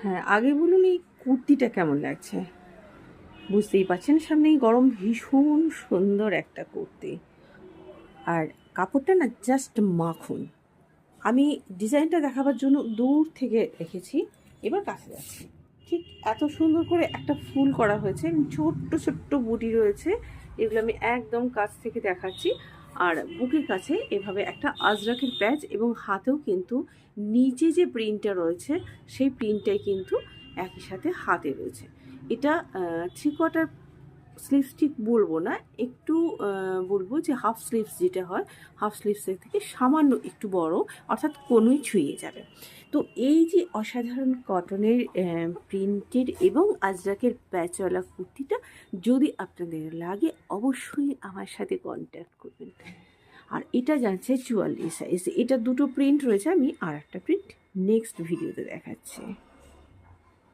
হ্যাঁ, আগে বলুন এই কুর্তিটা কেমন লাগছে? বুঝতেই পারছেন সামনেই গরম, ভীষণ সুন্দর একটা কুর্তি। আর কাপড়টা না জাস্ট মাখন। আমি ডিজাইনটা দেখাবার জন্য দূর থেকে রেখেছি, এবার কাছে যাচ্ছি। ঠিক এত সুন্দর করে একটা ফুল করা হয়েছে, ছোট্ট ছোট্ট বুটি রয়েছে, এগুলো আমি একদম কাছ থেকে দেখাচ্ছি। আর বুকের কাছে এভাবে একটা আজরাকের প্যাচ এবং হাতেও কিন্তু নিচে যে প্রিন্টটা রয়েছে সেই প্রিন্টটাই কিন্তু একই সাথে হাতে রয়েছে। এটা থ্রি কোয়ার্টার স্লিভস ঠিক বলবো না, একটু বলবো যে হাফ স্লিভস যেটা হয়, হাফ স্লিভসের থেকে সামান্য একটু বড়, অর্থাৎ কোনোই ছুঁয়ে যাবে। তো এই যে অসাধারণ কটনের প্রিন্টেড এবং আজরাকের প্যাচওয়ালা কুর্তিটা যদি আপনাদের লাগে অবশ্যই আমার সাথে কন্ট্যাক্ট করবেন। আর এটা যাচ্ছে 44 সাইজ। এটা দুটো প্রিন্ট রয়েছে, আমি আর একটা প্রিন্ট নেক্সট ভিডিওতে দেখাচ্ছি।